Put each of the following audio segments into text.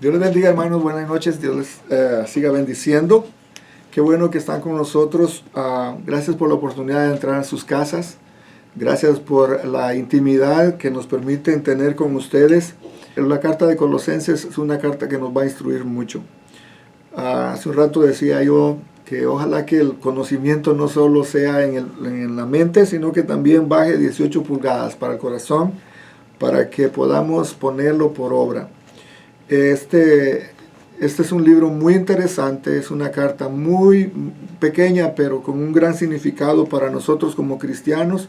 Dios les bendiga, hermanos. Buenas noches. Dios les siga bendiciendo. Qué bueno que están con nosotros. Gracias por la oportunidad de entrar a sus casas. Gracias por la intimidad que nos permiten tener con ustedes. La carta de Colosenses es una carta que nos va a instruir mucho. Hace un rato decía yo que ojalá que el conocimiento no solo sea en la mente, sino que también baje 18 pulgadas para el corazón, para que podamos ponerlo por obra. Este es un libro muy interesante, es una carta muy pequeña, pero con un gran significado para nosotros como cristianos,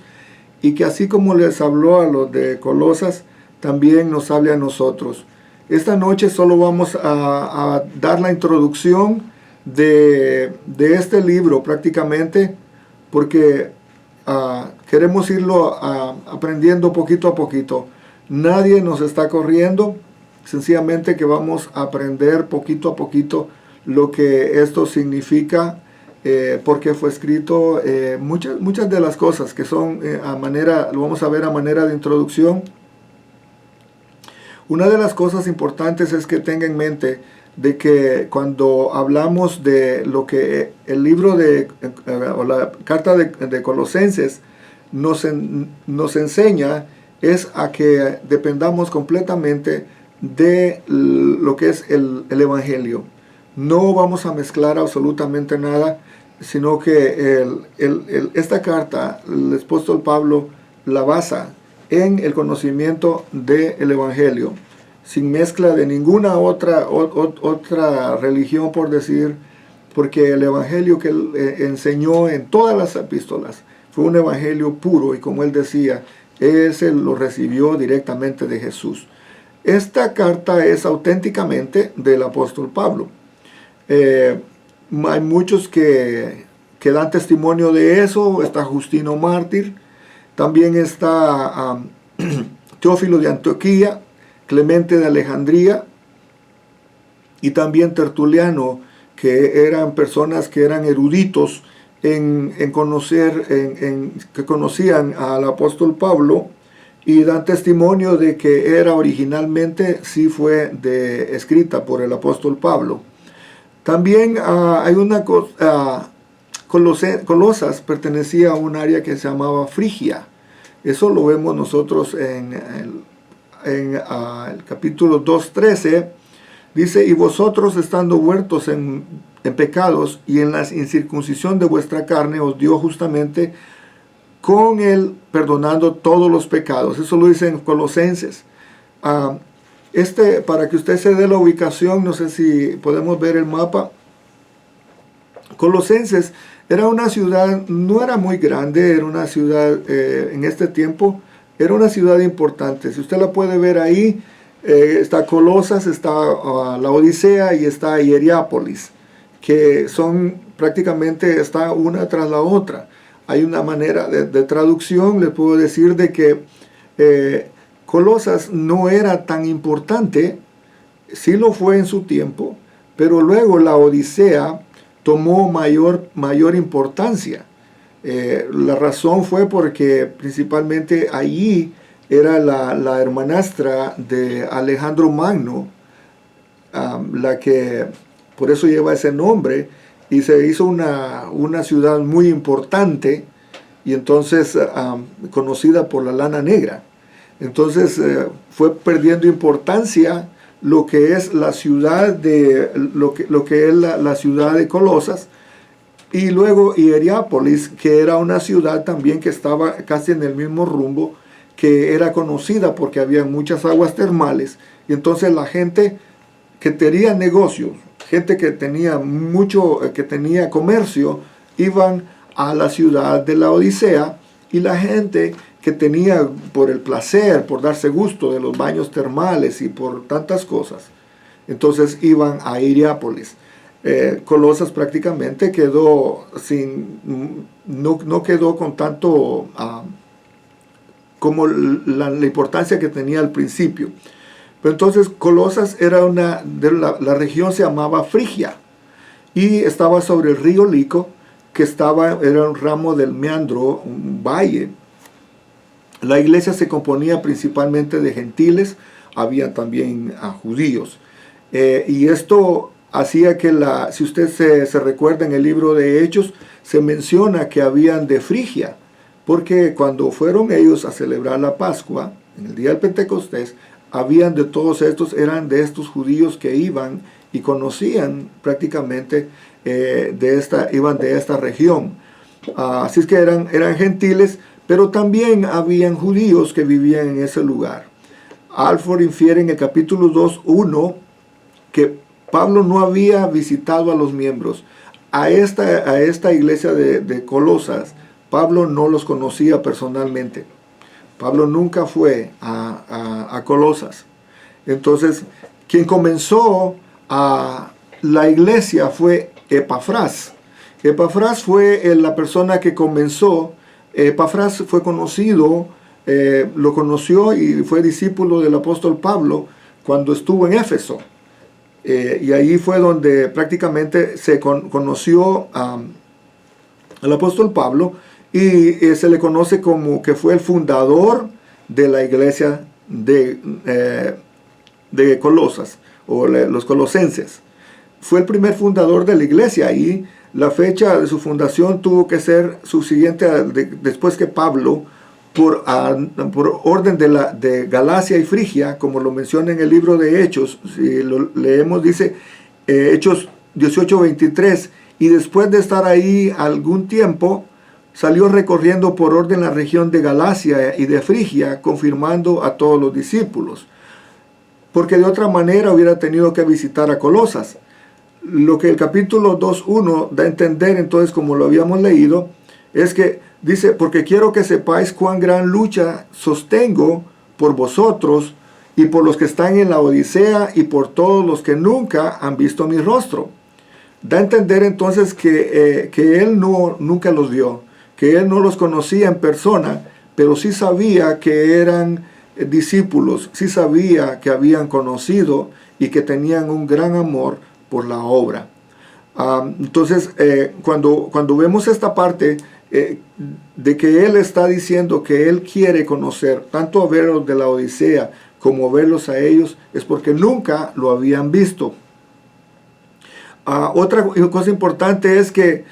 y que así como les habló a los de Colosas, también nos hable a nosotros. Esta noche solo vamos a dar la introducción de este libro prácticamente, porque queremos irlo aprendiendo poquito a poquito. Nadie nos está corriendo. Sencillamente que vamos a aprender poquito a poquito lo que esto significa, porque fue escrito, muchas de las cosas que son lo vamos a ver a manera de introducción. Una de las cosas importantes es que tenga en mente de que cuando hablamos de lo que el libro o la carta de Colosenses nos enseña, es a que dependamos completamente de lo que es el Evangelio. No vamos a mezclar absolutamente nada, sino que esta carta, el apóstol Pablo la basa en el conocimiento del Evangelio, sin mezcla de ninguna otra religión, por decir, porque el Evangelio que él enseñó en todas las epístolas fue un Evangelio puro, y como él decía, ese lo recibió directamente de Jesús. Esta carta es auténticamente del apóstol Pablo. Hay muchos que dan testimonio de eso. Está Justino Mártir, también está Teófilo de Antioquía, Clemente de Alejandría, y también Tertuliano, que eran personas que eran eruditos que conocían al apóstol Pablo, y dan testimonio de que era originalmente, sí fue escrita por el apóstol Pablo. También hay una cosa, Colosas pertenecía a un área que se llamaba Frigia. Eso lo vemos nosotros en el capítulo 2:13. Dice: y vosotros, estando muertos en pecados y en la incircuncisión de vuestra carne, os dio justamente con él perdonando todos los pecados. Eso lo dice en Colosenses. Para que usted se dé la ubicación, no sé si podemos ver el mapa. Colosenses era una ciudad, no era muy grande, era una ciudad, en este tiempo, era una ciudad importante. Si usted la puede ver ahí, está Colosas, está la Odisea y está Hierápolis, que son prácticamente, está una tras la otra. Hay una manera de traducción, le puedo decir de que Colosas no era tan importante, sí lo fue en su tiempo, pero luego la Odisea tomó mayor importancia. La razón fue porque principalmente allí era la hermanastra de Alejandro Magno, la que por eso lleva ese nombre, y se hizo una ciudad muy importante, y entonces conocida por la lana negra. Entonces fue perdiendo importancia lo que es la ciudad lo que es la ciudad de Colosas, y luego Hierápolis, que era una ciudad también que estaba casi en el mismo rumbo, que era conocida porque había muchas aguas termales, y entonces la gente que tenía negocios, gente que tenía que tenía comercio, iban a la ciudad de la Odisea, y la gente que tenía por el placer, por darse gusto de los baños termales y por tantas cosas, entonces iban a Hierápolis. Colosas prácticamente quedó no quedó con tanto como la importancia que tenía al principio. Pero entonces Colosas era la región se llamaba Frigia, y estaba sobre el río Lico, que era un ramo del Meandro, un valle. La iglesia se componía principalmente de gentiles, había también judíos. Y esto hacía que, si usted se recuerda en el libro de Hechos, se menciona que habían de Frigia, porque cuando fueron ellos a celebrar la Pascua, en el día del Pentecostés, habían de todos estos, eran de estos judíos que iban y conocían prácticamente, iban de esta región. Así es que eran gentiles, pero también habían judíos que vivían en ese lugar. Alford infiere en el capítulo 2:1 que Pablo no había visitado a los miembros. A esta iglesia de Colosas, Pablo no los conocía personalmente. Pablo nunca fue a Colosas. Entonces, quien comenzó la iglesia fue Epafras. Epafras fue la persona que comenzó. Epafras fue conocido, lo conoció y fue discípulo del apóstol Pablo cuando estuvo en Éfeso. Y ahí fue donde prácticamente se conoció al apóstol Pablo, y se le conoce como que fue el fundador de la iglesia de Colosas, o los colosenses. Fue el primer fundador de la iglesia, y la fecha de su fundación tuvo que ser subsiguiente después que Pablo, por orden de Galacia y Frigia, como lo menciona en el libro de Hechos, si lo leemos, dice Hechos 18:23, y después de estar ahí algún tiempo, salió recorriendo por orden la región de Galacia y de Frigia, confirmando a todos los discípulos, porque de otra manera hubiera tenido que visitar a Colosas. Lo que el capítulo 2:1 da a entender, entonces, como lo habíamos leído, es que dice: porque quiero que sepáis cuán gran lucha sostengo por vosotros y por los que están en la Odisea y por todos los que nunca han visto mi rostro. Da a entender entonces que él nunca los vio, que él no los conocía en persona, pero sí sabía que eran discípulos, sí sabía que habían conocido y que tenían un gran amor por la obra. Entonces, cuando vemos esta parte de que él está diciendo que él quiere conocer tanto a verlos de la Odisea como verlos a ellos, es porque nunca lo habían visto. Otra cosa importante es que,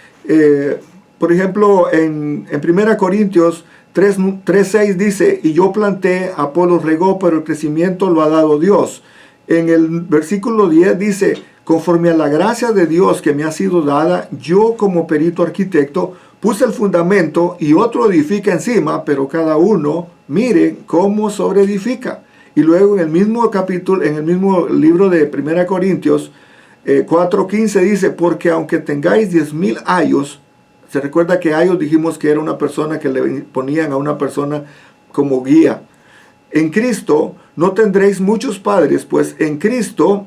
por ejemplo, en 1 Corintios 3:6 dice: y yo planté, Apolos regó, pero el crecimiento lo ha dado Dios. En el versículo 10 dice: conforme a la gracia de Dios que me ha sido dada, yo como perito arquitecto puse el fundamento y otro edifica encima, pero cada uno mire cómo sobreedifica. Y luego en el mismo capítulo, en el mismo libro de 1 Corintios 4:15 dice: porque aunque tengáis 10,000 ayos, se recuerda que ayos dijimos que era una persona que le ponían a una persona como guía. En Cristo no tendréis muchos padres, pues en Cristo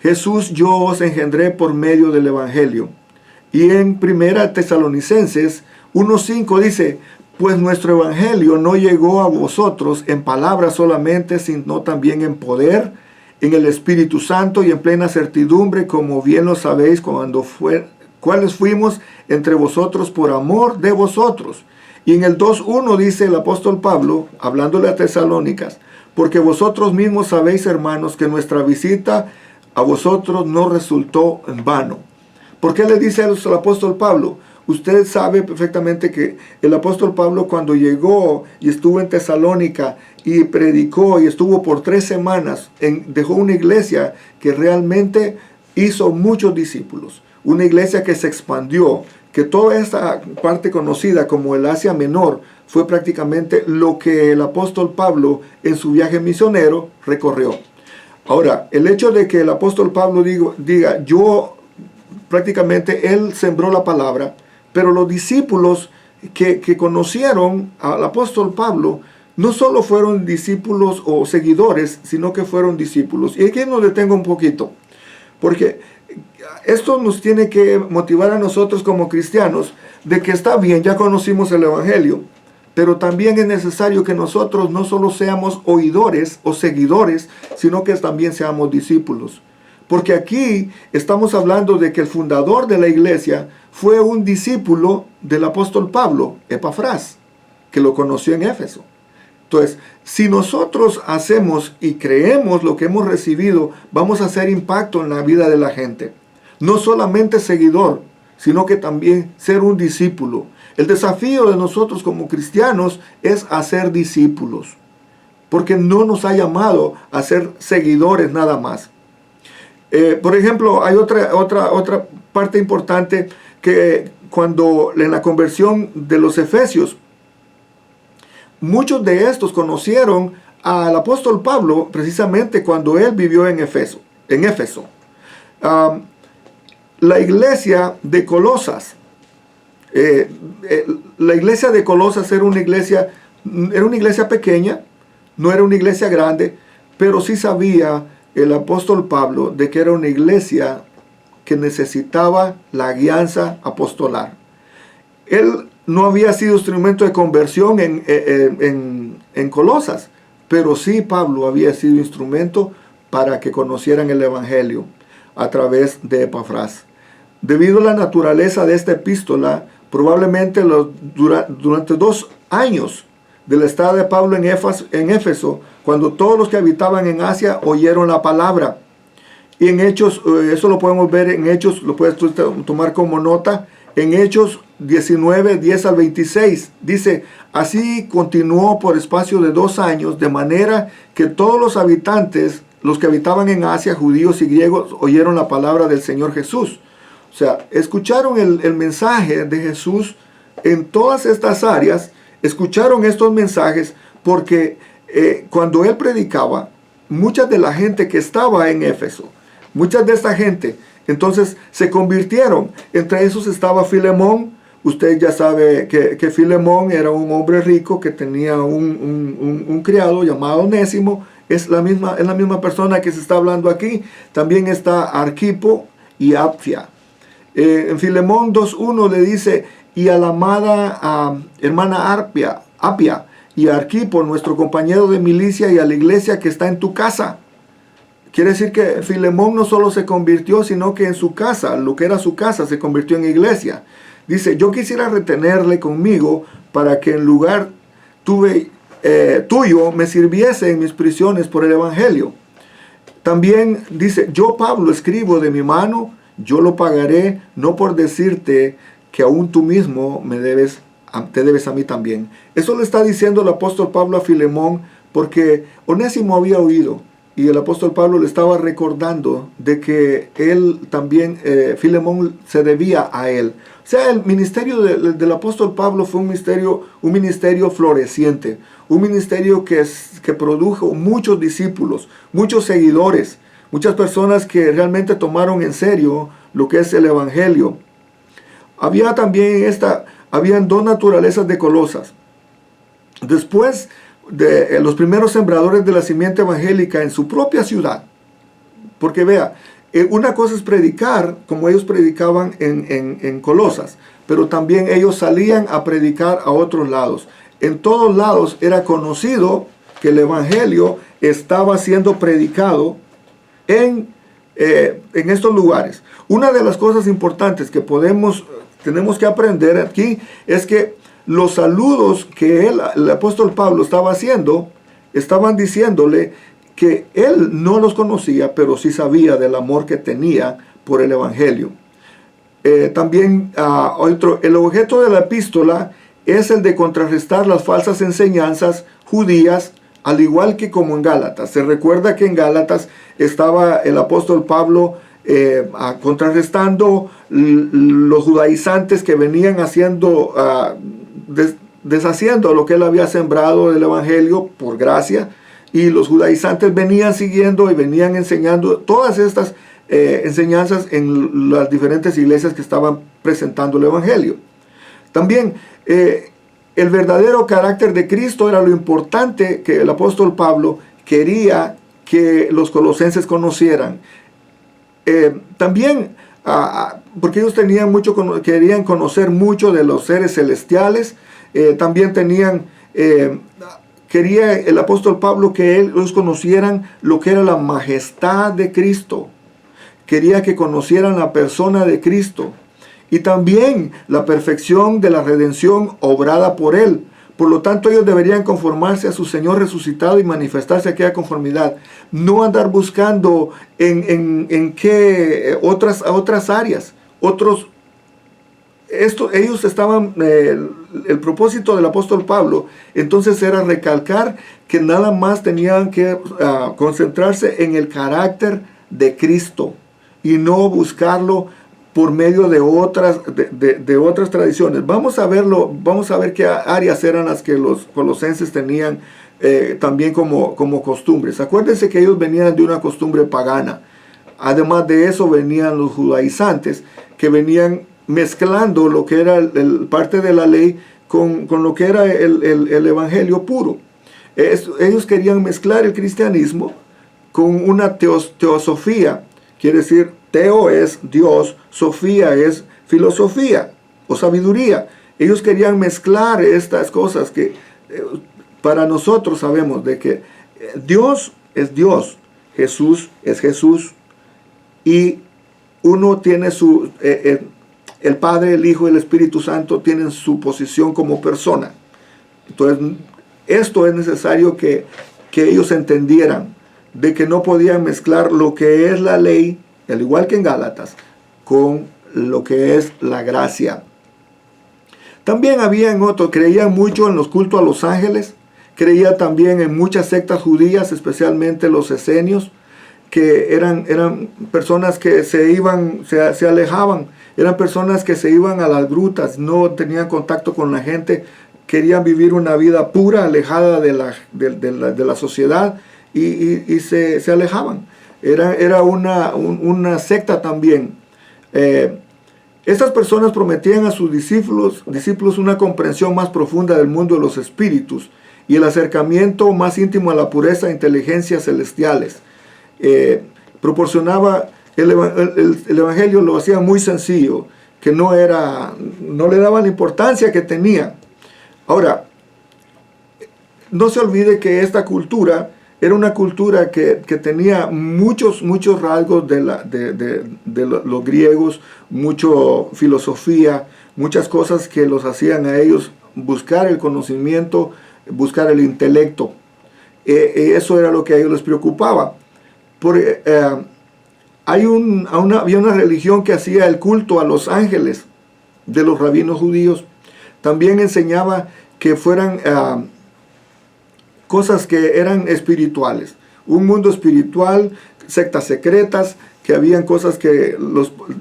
Jesús yo os engendré por medio del Evangelio. Y en 1 Tesalonicenses 1:5 dice: pues nuestro Evangelio no llegó a vosotros en palabras solamente, sino también en poder, en el Espíritu Santo y en plena certidumbre, como bien lo sabéis, cuáles fuimos entre vosotros por amor de vosotros. Y en el 2:1 dice el apóstol Pablo, hablándole a Tesalónicas: porque vosotros mismos sabéis, hermanos, que nuestra visita a vosotros no resultó en vano. ¿Por qué le dice al apóstol Pablo? Usted sabe perfectamente que el apóstol Pablo, cuando llegó y estuvo en Tesalónica y predicó y estuvo por 3 semanas, dejó una iglesia que realmente hizo muchos discípulos. Una iglesia que se expandió, que toda esta parte conocida como el Asia Menor fue prácticamente lo que el apóstol Pablo en su viaje misionero recorrió. Ahora, el hecho de que el apóstol Pablo diga, prácticamente él sembró la palabra, pero los discípulos que conocieron al apóstol Pablo no solo fueron discípulos o seguidores, sino que fueron discípulos. Y aquí nos detengo un poquito, porque esto nos tiene que motivar a nosotros como cristianos de que está bien, ya conocimos el Evangelio, pero también es necesario que nosotros no solo seamos oidores o seguidores, sino que también seamos discípulos. Porque aquí estamos hablando de que el fundador de la iglesia fue un discípulo del apóstol Pablo, Epafras, que lo conoció en Éfeso. Entonces, si nosotros hacemos y creemos lo que hemos recibido, vamos a hacer impacto en la vida de la gente. No solamente seguidor, sino que también ser un discípulo. El desafío de nosotros como cristianos es hacer discípulos, porque no nos ha llamado a ser seguidores nada más. Por ejemplo, hay otra parte importante, que cuando en la conversión de los efesios, muchos de estos conocieron al apóstol Pablo precisamente cuando él vivió en Éfeso. La iglesia de Colosas, la iglesia de Colosas era una iglesia pequeña, no era una iglesia grande, pero sí sabía el apóstol Pablo de que era una iglesia que necesitaba la guianza apostolar. Él no había sido instrumento de conversión en Colosas, pero sí Pablo había sido instrumento para que conocieran el evangelio a través de Epafras. Debido a la naturaleza de esta epístola, probablemente durante 2 años del estado de Pablo en Éfeso, cuando todos los que habitaban en Asia oyeron la palabra. Y en Hechos, eso lo podemos ver en Hechos, lo puedes tomar como nota, en Hechos 19, 10 al 26, dice: así continuó por espacio de 2 años, de manera que todos los habitantes, los que habitaban en Asia, judíos y griegos, oyeron la palabra del Señor Jesús. O sea, escucharon el mensaje de Jesús en todas estas áreas, escucharon estos mensajes porque cuando él predicaba, mucha de la gente que estaba en Éfeso, mucha de esta gente, entonces se convirtieron. Entre esos estaba Filemón. Usted ya sabe que Filemón era un hombre rico que tenía un criado llamado Onésimo. Es la misma persona que se está hablando aquí. También está Arquipo y Apfia. En Filemón 2:1 le dice: y a la amada hermana Apia y a Arquipo, nuestro compañero de milicia, y a la iglesia que está en tu casa. Quiere decir que Filemón no solo se convirtió, sino que en su casa, lo que era su casa, se convirtió en iglesia. Dice: yo quisiera retenerle conmigo para que en lugar tuyo me sirviese en mis prisiones por el evangelio. También dice: yo, Pablo, escribo de mi mano, yo lo pagaré, no por decirte que aún tú mismo te debes a mí también. Eso le está diciendo el apóstol Pablo a Filemón, porque Onésimo había oído, y el apóstol Pablo le estaba recordando de que él también, Filemón, se debía a él. O sea, el ministerio del apóstol Pablo fue un ministerio floreciente, un ministerio que produjo muchos discípulos, muchos seguidores, muchas personas que realmente tomaron en serio lo que es el evangelio. Habían 2 naturalezas de Colosas. Después de los primeros sembradores de la simiente evangélica en su propia ciudad. Porque vea, una cosa es predicar como ellos predicaban en Colosas, pero también ellos salían a predicar a otros lados. En todos lados era conocido que el evangelio estaba siendo predicado en estos lugares. Una de las cosas importantes que tenemos que aprender aquí es que los saludos que el apóstol Pablo estaba haciendo, estaban diciéndole que él no los conocía, pero sí sabía del amor que tenía por el evangelio. También el objeto de la epístola es el de contrarrestar las falsas enseñanzas judías, al igual que como en Gálatas. Se recuerda que en Gálatas estaba el apóstol Pablo contrarrestando los judaizantes que venían deshaciendo lo que él había sembrado del evangelio por gracia, y los judaizantes venían siguiendo y venían enseñando todas estas enseñanzas en las diferentes iglesias que estaban presentando el evangelio. También el verdadero carácter de Cristo era lo importante que el apóstol Pablo quería que los colosenses conocieran. También porque ellos querían conocer mucho de los seres celestiales. También quería el apóstol Pablo que ellos conocieran lo que era la majestad de Cristo. Quería que conocieran la persona de Cristo y también la perfección de la redención obrada por él, Por lo tanto, ellos deberían conformarse a su Señor resucitado y manifestarse aquella conformidad. No andar buscando en qué otras áreas. Ellos estaban, el propósito del apóstol Pablo, entonces era recalcar que nada más tenían que concentrarse en el carácter de Cristo y no buscarlo por medio de otras tradiciones. Vamos a ver qué áreas eran las que los colosenses tenían también como costumbres. Acuérdense que ellos venían de una costumbre pagana. Además de eso venían los judaizantes, que venían mezclando lo que era parte de la ley con lo que era el evangelio puro. Ellos querían mezclar el cristianismo con una teosofía, quiere decir, teo es Dios, sofía es filosofía o sabiduría. Ellos querían mezclar estas cosas que para nosotros sabemos de que Dios es Dios, Jesús es Jesús, y uno tiene el Padre, el Hijo y el Espíritu Santo tienen su posición como persona. Entonces, esto es necesario que ellos entendieran, de que no podían mezclar lo que es la ley, al igual que en Gálatas, con lo que es la gracia. También habían otros, creían mucho en los cultos a los ángeles, creía también en muchas sectas judías, especialmente los esenios, que eran personas que se alejaban, eran personas que se iban a las grutas, no tenían contacto con la gente, querían vivir una vida pura, alejada de la sociedad, y se alejaban. Era una secta también. Estas personas prometían a sus discípulos una comprensión más profunda del mundo de los espíritus y el acercamiento más íntimo a la pureza e inteligencias celestiales. Proporcionaba el evangelio, lo hacía muy sencillo, que no le daban la importancia que tenía. Ahora, no se olvide que esta cultura era una cultura que tenía muchos rasgos de los griegos, mucha filosofía, muchas cosas que los hacían a ellos buscar el conocimiento, buscar el intelecto. Eso era lo que a ellos les preocupaba. Había una religión que hacía el culto a los ángeles de los rabinos judíos. También enseñaba que fueran cosas que eran espirituales, un mundo espiritual, sectas secretas, que habían cosas que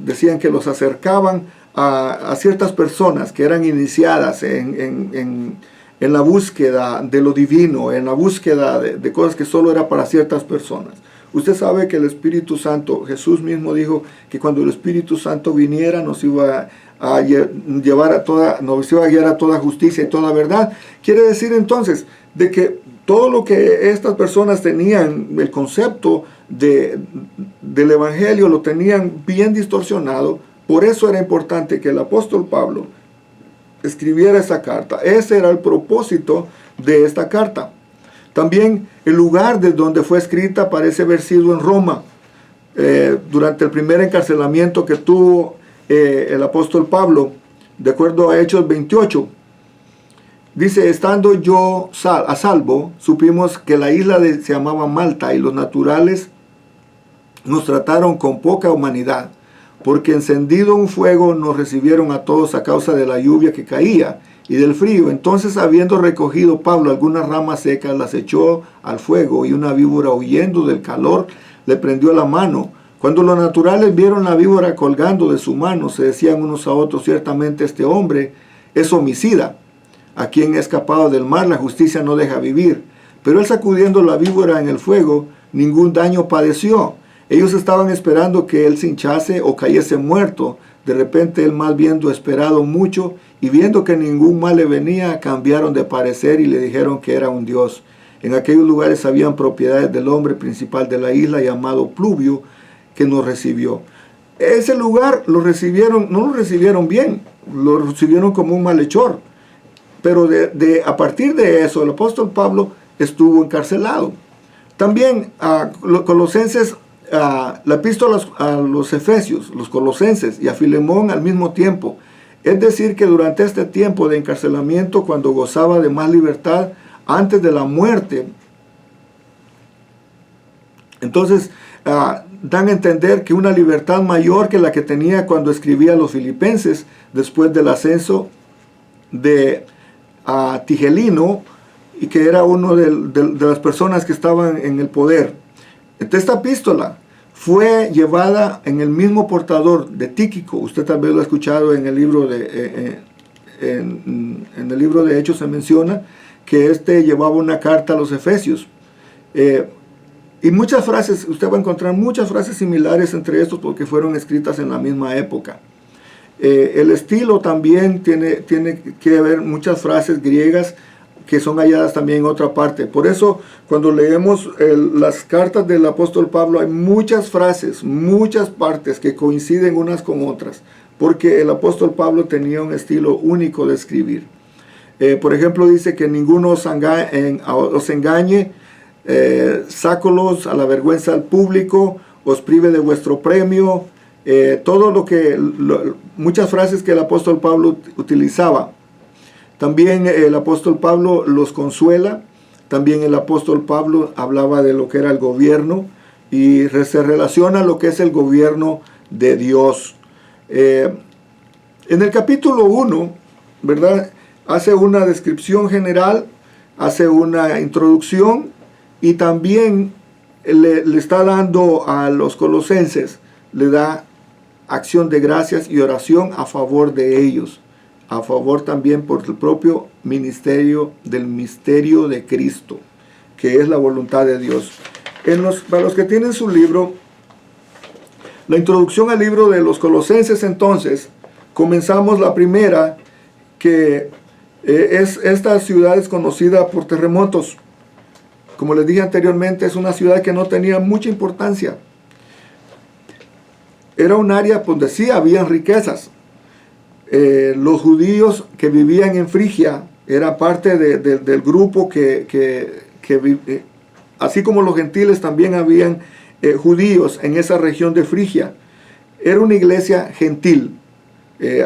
decían que los acercaban a ciertas personas que eran iniciadas en la búsqueda de lo divino, en la búsqueda de cosas que solo era para ciertas personas. Usted sabe que el Espíritu Santo, Jesús mismo dijo que cuando el Espíritu Santo viniera nos iba a guiar a toda justicia y toda verdad. Quiere decir entonces de que todo lo que estas personas tenían, el concepto del Evangelio lo tenían bien distorsionado. Por eso era importante que el apóstol Pablo escribiera esa carta. Ese era el propósito de esta carta. También el lugar de donde fue escrita parece haber sido en Roma, durante el primer encarcelamiento que tuvo el apóstol Pablo, de acuerdo a Hechos 28. Dice, estando yo a salvo, supimos que la isla se llamaba Malta y los naturales nos trataron con poca humanidad, porque encendido un fuego nos recibieron a todos a causa de la lluvia que caía y del frío. Entonces, habiendo recogido Pablo algunas ramas secas, las echó al fuego, y una víbora, huyendo del calor, le prendió la mano. Cuando los naturales vieron la víbora colgando de su mano, se decían unos a otros, ciertamente este hombre es homicida, a quien ha escapado del mar la justicia no deja vivir. Pero él, sacudiendo la víbora en el fuego, ningún daño padeció. Ellos estaban esperando que él se hinchase o cayese muerto. De repente él, más viendo esperado mucho y viendo que ningún mal le venía, cambiaron de parecer y le dijeron que era un dios. En aquellos lugares habían propiedades del hombre principal de la isla, llamado Pluvio, que nos recibió. Ese lugar no lo recibieron bien, lo recibieron como un malhechor. Pero a partir de eso, el apóstol Pablo estuvo encarcelado. También los colosenses, la epístola a los efesios, los colosenses y a Filemón al mismo tiempo, Es decir, que durante este tiempo de encarcelamiento, cuando gozaba de más libertad, antes de la muerte, entonces dan a entender que una libertad mayor que la que tenía cuando escribía a los filipenses, después del ascenso de Tigelino, y que era uno de las personas que estaban en el poder. Esta epístola fue llevada en el mismo portador de Tíquico. Usted tal vez lo ha escuchado en el libro en el libro de Hechos, se menciona que llevaba una carta a los Efesios. Y muchas frases, usted va a encontrar muchas frases similares entre estos porque fueron escritas en la misma época. El estilo también tiene que ver muchas frases griegas que son halladas también en otra parte. Por eso, cuando leemos las cartas del apóstol Pablo, hay muchas frases, muchas partes que coinciden unas con otras, porque el apóstol Pablo tenía un estilo único de escribir. Por ejemplo, dice que ninguno os engañe, sácolos a la vergüenza al público, os prive de vuestro premio, muchas frases que el apóstol Pablo utilizaba. También el apóstol Pablo los consuela. También el apóstol Pablo hablaba de lo que era el gobierno y se relaciona a lo que es el gobierno de Dios. En el capítulo 1, ¿verdad?, hace una descripción general, hace una introducción y también le está dando a los colosenses, le da acción de gracias y oración a favor de ellos. A favor también por el propio ministerio del misterio de Cristo, que es la voluntad de Dios. Para los que tienen su libro, la introducción al libro de los Colosenses, entonces, comenzamos la primera, que esta ciudad es conocida por terremotos. Como les dije anteriormente, es una ciudad que no tenía mucha importancia. Era un área donde sí habían riquezas. Los judíos que vivían en Frigia eran parte del grupo así como los gentiles también habían judíos en esa región de Frigia. Era una iglesia gentil.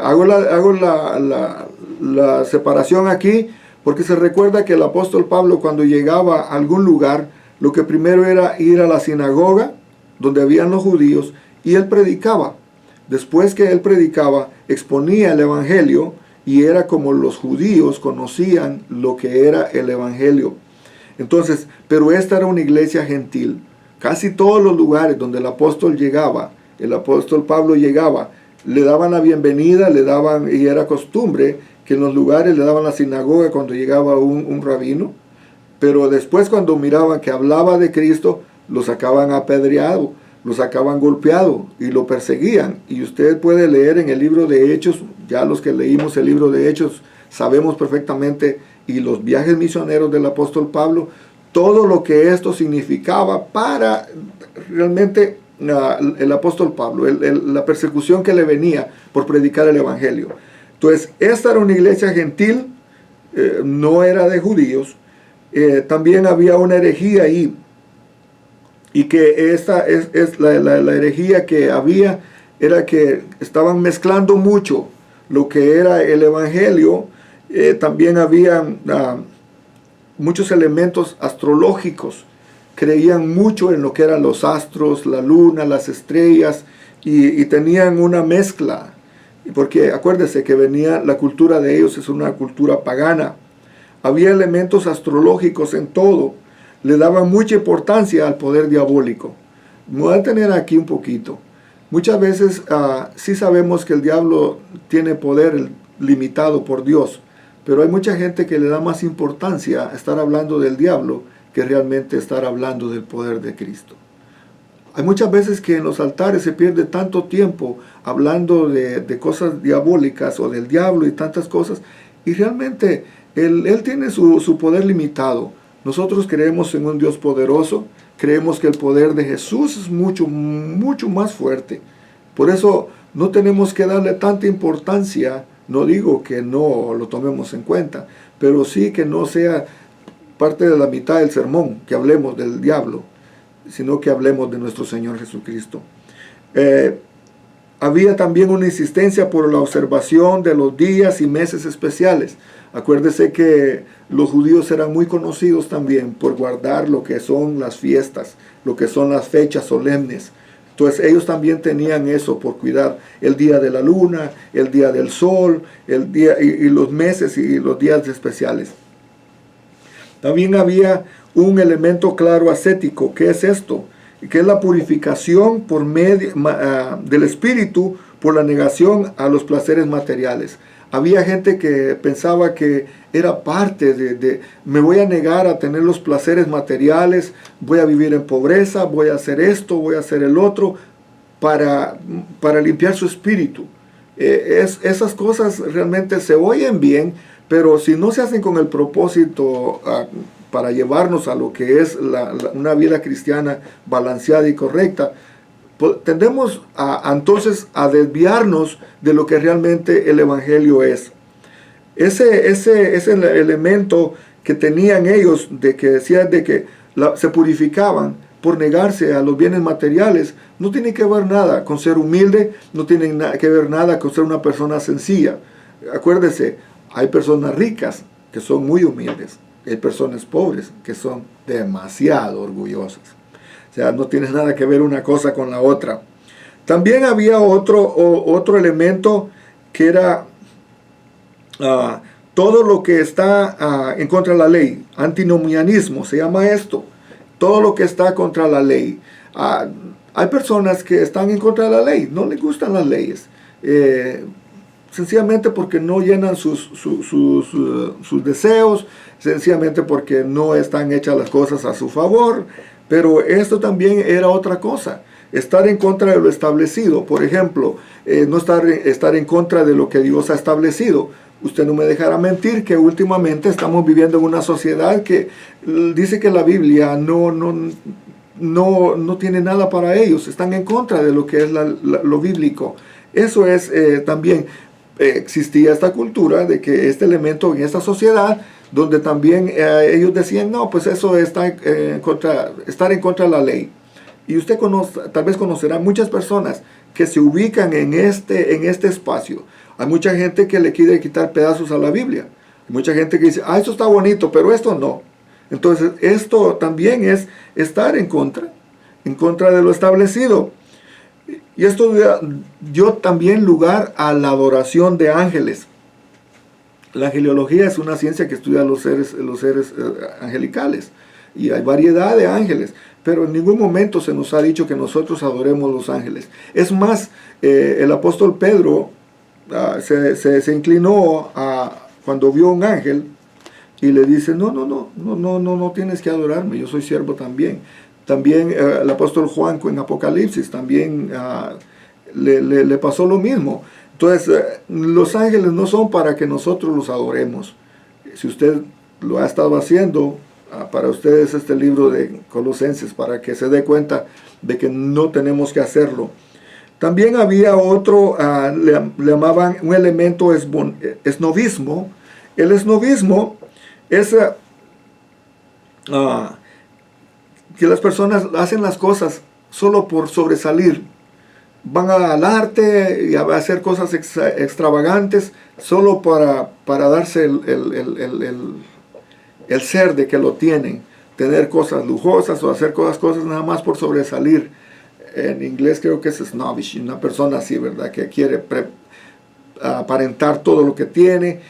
Hago la separación aquí porque se recuerda que el apóstol Pablo, cuando llegaba a algún lugar, lo que primero era ir a la sinagoga donde habían los judíos y él predicaba. Después que él predicaba, exponía el evangelio y era como los judíos conocían lo que era el evangelio. Entonces, pero esta era una iglesia gentil. Casi todos los lugares donde el apóstol Pablo llegaba, le daban la bienvenida, y era costumbre que en los lugares le daban la sinagoga cuando llegaba un rabino, pero después cuando miraban que hablaba de Cristo, lo sacaban apedreado, lo sacaban golpeado y lo perseguían. Y usted puede leer en el libro de Hechos, ya los que leímos el libro de Hechos sabemos perfectamente, y los viajes misioneros del apóstol Pablo, todo lo que esto significaba para realmente el apóstol Pablo, la persecución que le venía por predicar el evangelio. Entonces, esta era una iglesia gentil, no era de judíos. También había una herejía ahí, y que esta es la herejía que había, era que estaban mezclando mucho lo que era el evangelio. También había muchos elementos astrológicos. Creían mucho en lo que eran los astros, la luna, las estrellas, y tenían una mezcla. Porque acuérdese que la cultura de ellos es una cultura pagana. Había elementos astrológicos en todo. Le daban mucha importancia al poder diabólico. Me voy a detener aquí un poquito. Muchas veces sí sabemos que el diablo tiene poder limitado por Dios, pero hay mucha gente que le da más importancia a estar hablando del diablo que realmente estar hablando del poder de Cristo. Hay muchas veces que en los altares se pierde tanto tiempo hablando de cosas diabólicas o del diablo y tantas cosas, y realmente él tiene su poder limitado. Nosotros creemos en un Dios poderoso, creemos que el poder de Jesús es mucho, mucho más fuerte. Por eso no tenemos que darle tanta importancia. No digo que no lo tomemos en cuenta, pero sí que no sea parte de la mitad del sermón, que hablemos del diablo, sino que hablemos de nuestro Señor Jesucristo. Había también una insistencia por la observación de los días y meses especiales. Acuérdese que los judíos eran muy conocidos también por guardar lo que son las fiestas, lo que son las fechas solemnes. Entonces ellos también tenían eso por cuidar el día de la luna, el día del sol, el día y los meses y los días especiales. También había un elemento claro ascético. ¿Qué es esto? Que es la purificación por medio del espíritu por la negación a los placeres materiales. Había gente que pensaba que era parte de me voy a negar a tener los placeres materiales, voy a vivir en pobreza, voy a hacer esto, voy a hacer el otro, para limpiar su espíritu. Esas cosas realmente se oyen bien, pero si no se hacen con el propósito para llevarnos a lo que es una vida cristiana balanceada y correcta, tendemos entonces a desviarnos de lo que realmente el evangelio es. Ese elemento que tenían ellos, de que decían de que se purificaban por negarse a los bienes materiales, no tiene que ver nada con ser humilde, no tiene que ver nada con ser una persona sencilla. Acuérdese, hay personas ricas que son muy humildes, hay personas pobres que son demasiado orgullosas. O sea, no tiene nada que ver una cosa con la otra. También había otro elemento que era todo lo que está en contra de la ley. Antinomianismo se llama esto. Todo lo que está contra la ley. Hay personas que están en contra de la ley, no les gustan las leyes. Sencillamente porque no llenan sus deseos, sencillamente porque no están hechas las cosas a su favor. Pero esto también era otra cosa, estar en contra de lo establecido. Por ejemplo, no estar en contra de lo que Dios ha establecido. Usted no me dejará mentir que últimamente estamos viviendo en una sociedad que dice que la Biblia no tiene nada para ellos, están en contra de lo que es lo bíblico. Eso es también, existía esta cultura de que este elemento en esta sociedad, donde también ellos decían, no, pues eso está estar en contra de la ley. Y usted tal vez conocerá muchas personas que se ubican en este espacio. Hay mucha gente que le quiere quitar pedazos a la Biblia. Hay mucha gente que dice, esto está bonito, pero esto no. Entonces, esto también es estar en contra de lo establecido. Y esto dio también lugar a la adoración de ángeles. La angelología es una ciencia que estudia los seres angelicales. Y hay variedad de ángeles, pero en ningún momento se nos ha dicho que nosotros adoremos los ángeles. Es más, el apóstol Pedro se inclinó cuando vio un ángel y le dice, no tienes que adorarme, yo soy siervo también. También el apóstol Juan en Apocalipsis también le pasó lo mismo. Entonces, los ángeles no son para que nosotros los adoremos. Si usted lo ha estado haciendo, para ustedes este libro de Colosenses, para que se dé cuenta de que no tenemos que hacerlo. También había otro, le llamaban un elemento esnovismo. El esnovismo es que las personas hacen las cosas solo por sobresalir. Van al arte y a hacer cosas extravagantes solo para darse el ser de que lo tienen. Tener cosas lujosas o hacer cosas nada más por sobresalir. En inglés creo que es snobbish, una persona así, ¿verdad? Que quiere aparentar todo lo que tiene,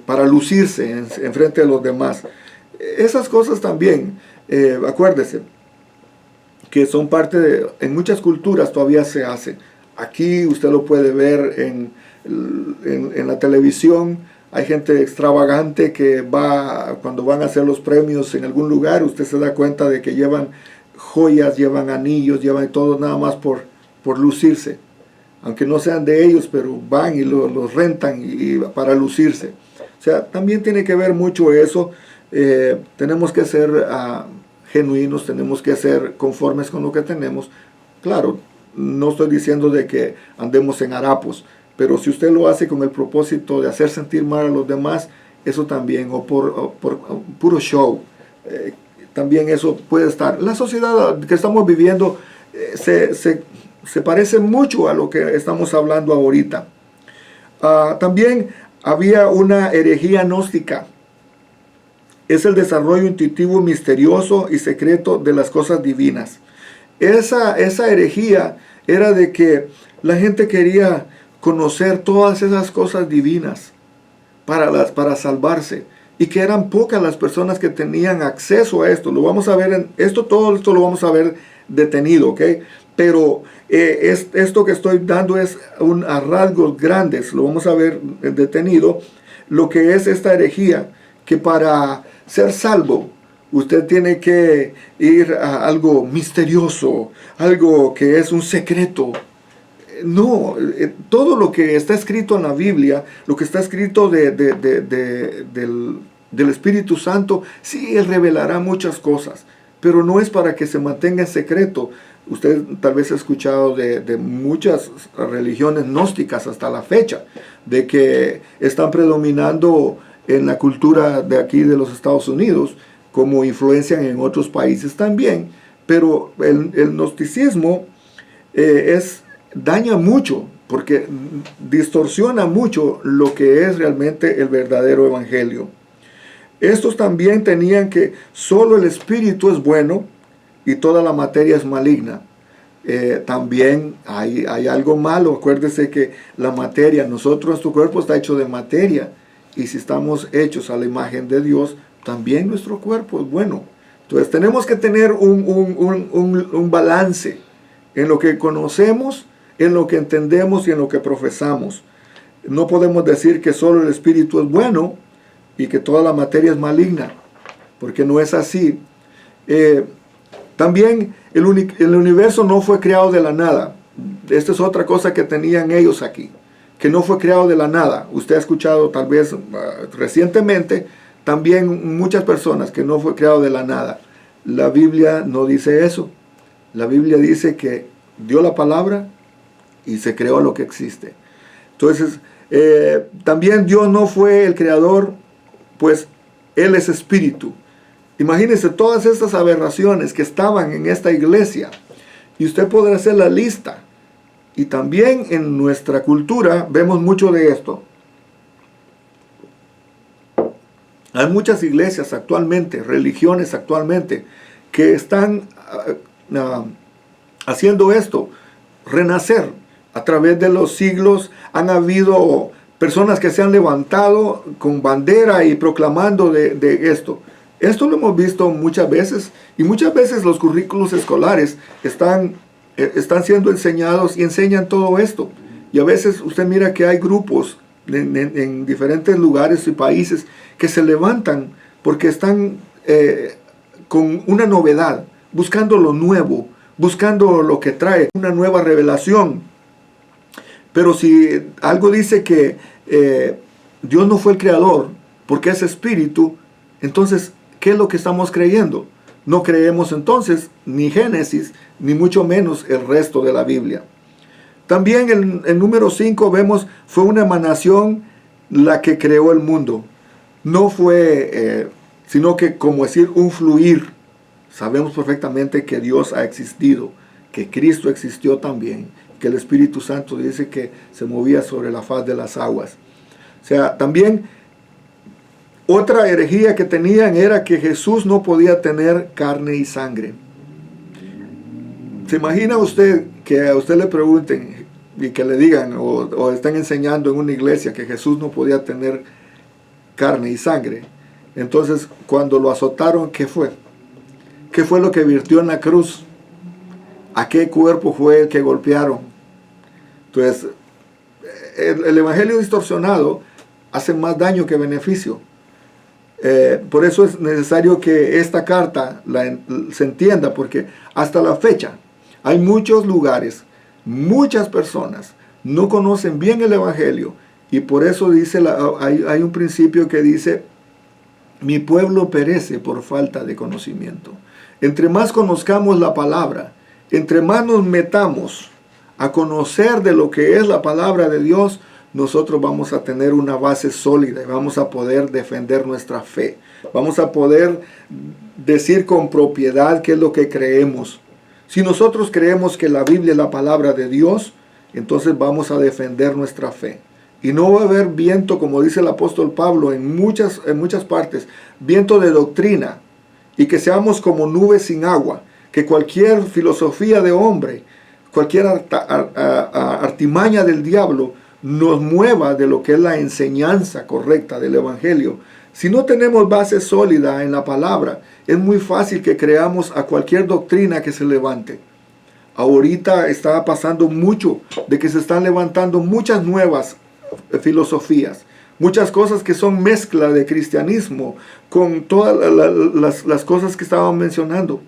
para lucirse en frente de los demás. Esas cosas también, acuérdese, que son parte en muchas culturas todavía se hace. Aquí usted lo puede ver en la televisión. Hay gente extravagante que cuando van a hacer los premios en algún lugar, usted se da cuenta de que llevan joyas, llevan anillos, llevan todo nada más por lucirse. Aunque no sean de ellos, pero van y los rentan para lucirse. O sea, también tiene que ver mucho eso. Tenemos que ser genuinos, tenemos que ser conformes con lo que tenemos. Claro, no estoy diciendo de que andemos en harapos, pero si usted lo hace con el propósito de hacer sentir mal a los demás, eso también, o por puro show, también eso puede estar. La sociedad que estamos viviendo se parece mucho a lo que estamos hablando ahorita. También había una herejía gnóstica. Es el desarrollo intuitivo, misterioso y secreto de las cosas divinas. Esa herejía era de que la gente quería conocer todas esas cosas divinas para salvarse, y que eran pocas las personas que tenían acceso a esto. Lo vamos a ver todo esto lo vamos a ver detenido, ¿ok? Pero esto que estoy dando es a rasgos grandes, lo vamos a ver detenido, lo que es esta herejía, que para ser salvo usted tiene que ir a algo misterioso, algo que es un secreto. No, todo lo que está escrito en la Biblia, lo que está escrito del Espíritu Santo, sí, Él revelará muchas cosas, pero no es para que se mantenga en secreto. Usted tal vez ha escuchado de muchas religiones gnósticas hasta la fecha, de que están predominando en la cultura de aquí de los Estados Unidos, como influencian en otros países también, pero el gnosticismo daña mucho, porque distorsiona mucho lo que es realmente el verdadero evangelio. Estos también tenían que solo el espíritu es bueno y toda la materia es maligna. También hay algo malo. Acuérdese que la materia, nuestro cuerpo está hecho de materia, y si estamos hechos a la imagen de Dios, también nuestro cuerpo es bueno. Entonces tenemos que tener un balance en lo que conocemos, en lo que entendemos y en lo que profesamos. No podemos decir que solo el espíritu es bueno y que toda la materia es maligna, porque no es así. También el universo no fue creado de la nada. Esta es otra cosa que tenían ellos aquí, que no fue creado de la nada. Usted ha escuchado tal vez recientemente también muchas personas que no fue creado de la nada. La Biblia no dice eso. La Biblia dice que dio la palabra y se creó lo que existe. Entonces, también Dios no fue el creador, pues Él es espíritu. Imagínense todas estas aberraciones que estaban en esta iglesia, y usted podrá hacer la lista. Y también en nuestra cultura vemos mucho de esto. Hay muchas iglesias actualmente, religiones actualmente, que están haciendo esto, renacer. A través de los siglos han habido personas que se han levantado con bandera y proclamando de esto. Esto lo hemos visto muchas veces, y muchas veces los currículos escolares están siendo enseñados y enseñan todo esto. Y a veces usted mira que hay grupos en diferentes lugares y países que se levantan porque están con una novedad, buscando lo nuevo, buscando lo que trae una nueva revelación. Pero si algo dice que Dios no fue el creador, porque es espíritu, entonces, ¿qué es lo que estamos creyendo? No creemos entonces ni Génesis, ni mucho menos el resto de la Biblia. También en número 5 vemos, fue una emanación la que creó el mundo. No fue, sino que como decir, un fluir. Sabemos perfectamente que Dios ha existido, que Cristo existió también, que el Espíritu Santo dice que se movía sobre la faz de las aguas. O sea, también otra herejía que tenían era que Jesús no podía tener carne y sangre. ¿Se imagina usted que a usted le pregunten y que le digan o están enseñando en una iglesia que Jesús no podía tener carne y sangre? Entonces, cuando lo azotaron, ¿qué fue? ¿Qué fue lo que virtió en la cruz? ¿A qué cuerpo fue el que golpearon? Entonces, el evangelio distorsionado hace más daño que beneficio. Por eso es necesario que esta carta se entienda, porque hasta la fecha hay muchos lugares, muchas personas no conocen bien el evangelio, y por eso dice hay un principio que dice: mi pueblo perece por falta de conocimiento. Entre más conozcamos la palabra, entre más nos metamos a conocer de lo que es la palabra de Dios, nosotros vamos a tener una base sólida y vamos a poder defender nuestra fe. Vamos a poder decir con propiedad qué es lo que creemos. Si nosotros creemos que la Biblia es la palabra de Dios, entonces vamos a defender nuestra fe. Y no va a haber viento, como dice el apóstol Pablo en muchas partes, viento de doctrina, y que seamos como nubes sin agua, que cualquier filosofía de hombre, cualquier artimaña del diablo nos mueva de lo que es la enseñanza correcta del Evangelio. Si no tenemos base sólida en la palabra, es muy fácil que creamos a cualquier doctrina que se levante. Ahorita está pasando mucho de que se están levantando muchas nuevas filosofías, muchas cosas que son mezcla de cristianismo con todas las cosas que estaban mencionando.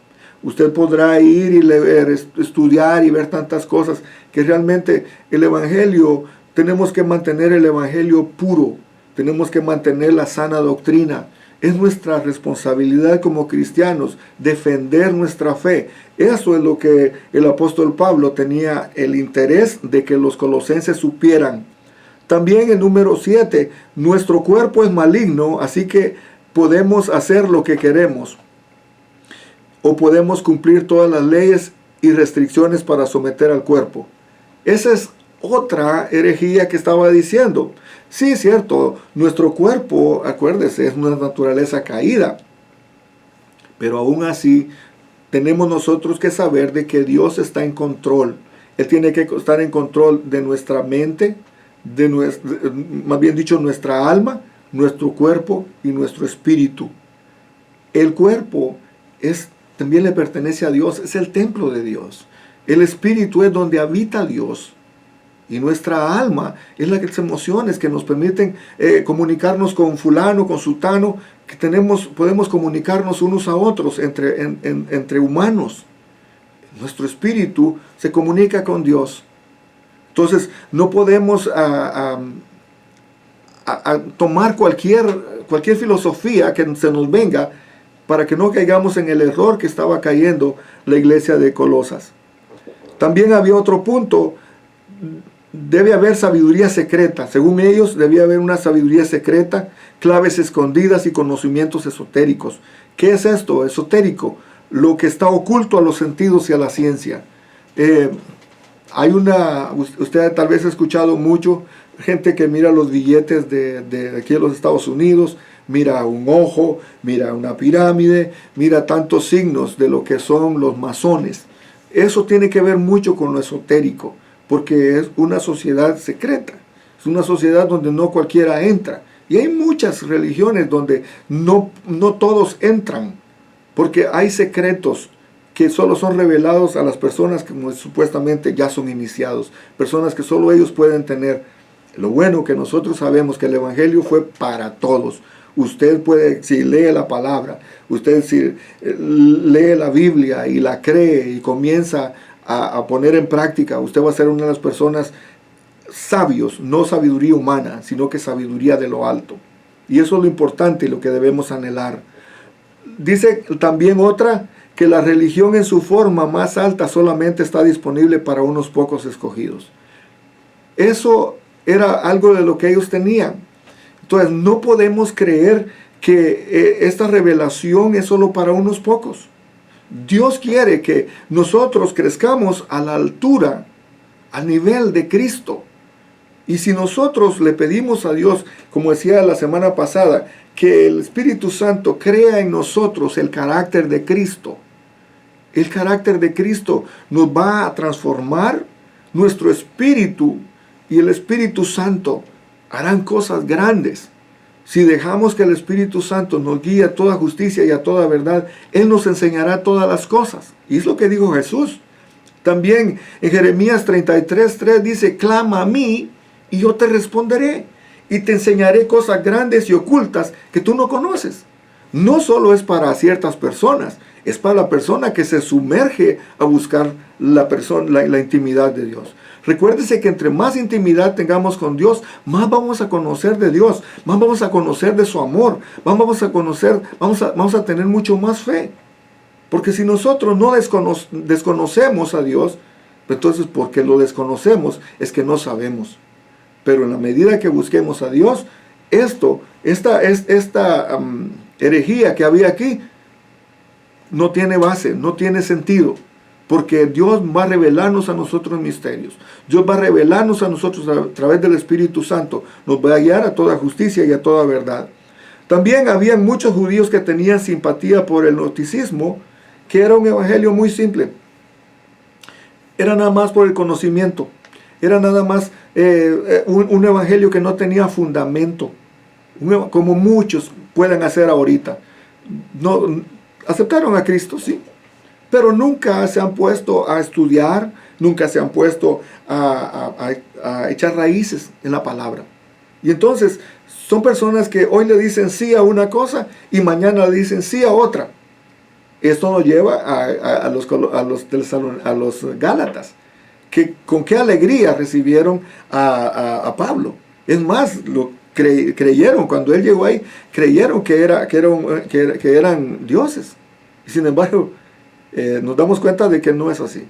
Usted podrá ir y leer, estudiar y ver tantas cosas que realmente el Evangelio, tenemos que mantener el Evangelio puro, tenemos que mantener la sana doctrina. Es nuestra responsabilidad como cristianos defender nuestra fe. Eso es lo que el apóstol Pablo tenía el interés de que los colosenses supieran. También el número 7, nuestro cuerpo es maligno, así que podemos hacer lo que queremos. O podemos cumplir todas las leyes y restricciones para someter al cuerpo. Esa es otra herejía que estaba diciendo. Sí, cierto, nuestro cuerpo, acuérdese, es una naturaleza caída. Pero aún así, tenemos nosotros que saber de que Dios está en control. Él tiene que estar en control de nuestra mente, más bien dicho, nuestra alma, nuestro cuerpo y nuestro espíritu. El cuerpo también le pertenece a Dios, es el templo de Dios. El espíritu es donde habita Dios. Y nuestra alma es las emociones que nos permiten comunicarnos con fulano, con sutano, que podemos comunicarnos unos a otros entre humanos. Nuestro espíritu se comunica con Dios. Entonces no podemos tomar cualquier filosofía que se nos venga para que no caigamos en el error que estaba cayendo la iglesia de Colosas. También había otro punto. Debe haber sabiduría secreta. Según ellos, debía haber una sabiduría secreta, claves escondidas y conocimientos esotéricos. ¿Qué es esto? Esotérico. Lo que está oculto a los sentidos y a la ciencia. Usted tal vez ha escuchado mucho, gente que mira los billetes de aquí de los Estados Unidos, mira un ojo, mira una pirámide, mira tantos signos de lo que son los masones. Eso tiene que ver mucho con lo esotérico, porque es una sociedad secreta, es una sociedad donde no cualquiera entra. Y hay muchas religiones donde no todos entran, porque hay secretos que solo son revelados a las personas que supuestamente ya son iniciados, personas que solo ellos pueden tener. Lo bueno que nosotros sabemos que el Evangelio fue para todos. Usted puede, si lee la palabra, usted si lee la Biblia y la cree y comienza a poner en práctica, usted va a ser una de las personas sabios, no sabiduría humana, sino que sabiduría de lo alto. Y eso es lo importante y lo que debemos anhelar. Dice también otra, que la religión en su forma más alta solamente está disponible para unos pocos escogidos. Eso era algo de lo que ellos tenían. Entonces no podemos creer que esta revelación es solo para unos pocos. Dios quiere que nosotros crezcamos a la altura, al nivel de Cristo. Y si nosotros le pedimos a Dios, como decía la semana pasada, que el Espíritu Santo crea en nosotros el carácter de Cristo, el carácter de Cristo nos va a transformar nuestro espíritu, y el Espíritu Santo harán cosas grandes. Si dejamos que el Espíritu Santo nos guíe a toda justicia y a toda verdad, Él nos enseñará todas las cosas. Y es lo que dijo Jesús. También en Jeremías 33:3 dice, clama a mí y yo te responderé y te enseñaré cosas grandes y ocultas que tú no conoces. No solo es para ciertas personas, es para la persona que se sumerge a buscar la intimidad de Dios. Recuérdese que entre más intimidad tengamos con Dios, más vamos a conocer de Dios, más vamos a conocer de su amor, más vamos a tener mucho más fe. Porque si nosotros no desconocemos a Dios, entonces porque lo desconocemos es que no sabemos. Pero en la medida que busquemos a Dios, esta herejía que había aquí no tiene base, no tiene sentido. porque Dios va a revelarnos a nosotros misterios. Dios va a revelarnos a nosotros a través del Espíritu Santo. Nos va a guiar a toda justicia y a toda verdad. También había muchos judíos que tenían simpatía por el gnosticismo, que era un evangelio muy simple. Era nada más por el conocimiento. Era nada más un evangelio que no tenía fundamento, como muchos pueden hacer ahorita. No, aceptaron a Cristo, sí, pero nunca se han puesto a estudiar, nunca se han puesto a echar raíces en la palabra. Y entonces son personas que hoy le dicen sí a una cosa y mañana le dicen sí a otra. Esto nos lleva a los Gálatas, que con qué alegría recibieron a Pablo. Es más, creyeron, cuando él llegó ahí, creyeron que eran dioses. Y sin embargo, nos damos cuenta de que no es así.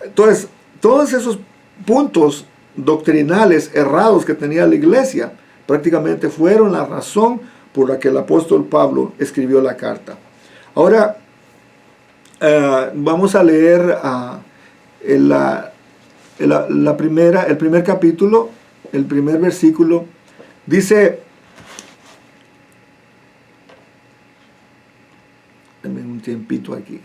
Entonces, todos esos puntos doctrinales errados que tenía la iglesia, prácticamente fueron la razón por la que el apóstol Pablo escribió la carta. Ahora, vamos a leer el primer capítulo, el primer versículo. Dice, denme un tiempito aquí.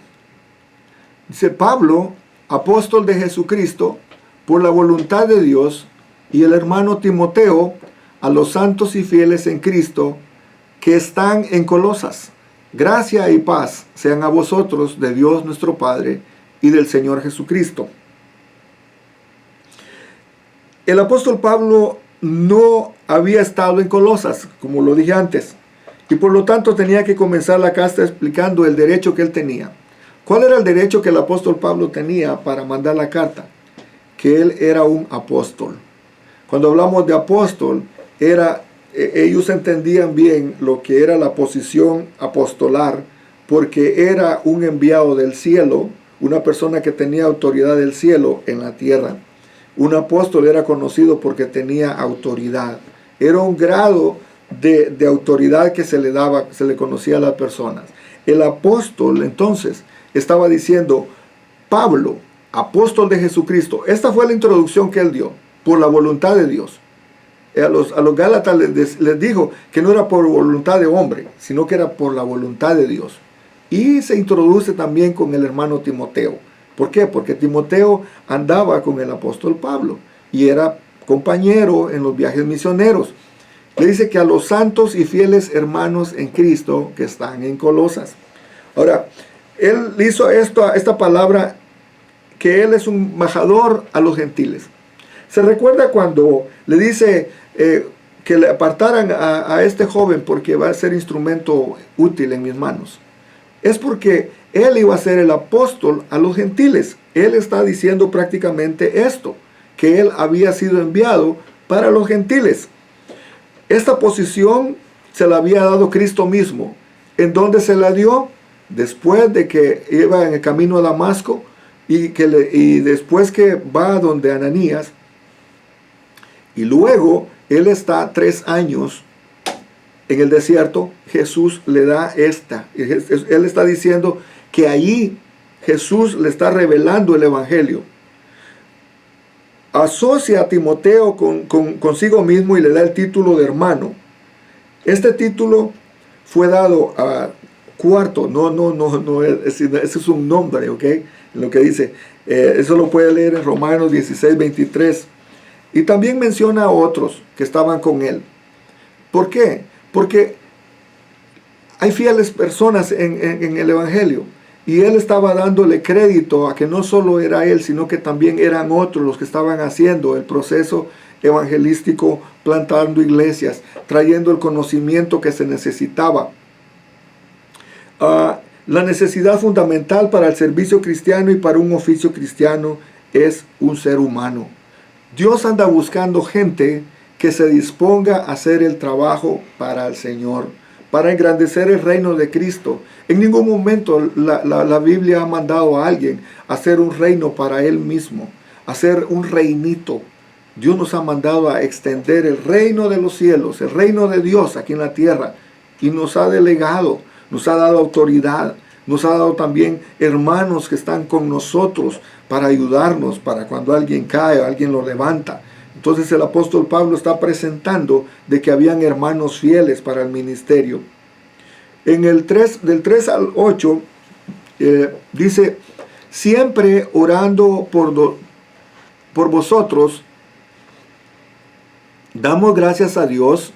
Dice: Pablo, apóstol de Jesucristo, por la voluntad de Dios, y el hermano Timoteo, a los santos y fieles en Cristo, que están en Colosas. Gracia y paz sean a vosotros de Dios nuestro Padre y del Señor Jesucristo. El apóstol Pablo no había estado en Colosas, como lo dije antes, y por lo tanto tenía que comenzar la carta explicando el derecho que él tenía. ¿Cuál era el derecho que el apóstol Pablo tenía para mandar la carta? Que él era un apóstol. Cuando hablamos de apóstol, ellos entendían bien lo que era la posición apostolar, porque era un enviado del cielo, una persona que tenía autoridad del cielo en la tierra. Un apóstol era conocido porque tenía autoridad. Era un grado de autoridad que se le conocía a las personas. El apóstol entonces estaba diciendo: Pablo, apóstol de Jesucristo. Esta fue la introducción que él dio, por la voluntad de Dios. A los Gálatas les dijo que no era por voluntad de hombre, sino que era por la voluntad de Dios. Y se introduce también con el hermano Timoteo. ¿Por qué? Porque Timoteo andaba con el apóstol Pablo y era compañero en los viajes misioneros. Le dice que a los santos y fieles hermanos en Cristo que están en Colosas. Ahora, él hizo esta palabra, que él es un embajador a los gentiles. Se recuerda cuando le dice que le apartaran a este joven porque va a ser instrumento útil en mis manos. Es porque él iba a ser el apóstol a los gentiles. Él está diciendo prácticamente esto, que él había sido enviado para los gentiles. Esta posición se la había dado Cristo mismo. ¿En dónde se la dio? Después de que iba en el camino a Damasco y después que va donde Ananías, y luego él está 3 años en el desierto. Jesús le da esta. Él está diciendo que allí Jesús le está revelando el evangelio. Asocia a Timoteo consigo mismo y le da el título de hermano. Este título fue dado a Cuarto. Ese es un nombre, ¿ok? Lo que dice. Eso lo puede leer en Romanos 16, 23. Y también menciona a otros que estaban con él. ¿Por qué? Porque hay fieles personas en el evangelio. Y él estaba dándole crédito a que no solo era él, sino que también eran otros los que estaban haciendo el proceso evangelístico, plantando iglesias, trayendo el conocimiento que se necesitaba. La necesidad fundamental para el servicio cristiano y para un oficio cristiano es un ser humano. Dios anda buscando gente que se disponga a hacer el trabajo para el Señor, para engrandecer el reino de Cristo. En ningún momento la Biblia ha mandado a alguien a hacer un reino para él mismo, a hacer un reinito. Dios nos ha mandado a extender el reino de los cielos, el reino de Dios aquí en la tierra, y nos ha delegado, nos ha dado autoridad Nos ha dado también hermanos que están con nosotros para ayudarnos, para cuando alguien cae, alguien lo levanta. Entonces el apóstol Pablo está presentando de que habían hermanos fieles para el ministerio. En el 3, del 3 al 8, dice, siempre orando por vosotros, damos gracias a Dios,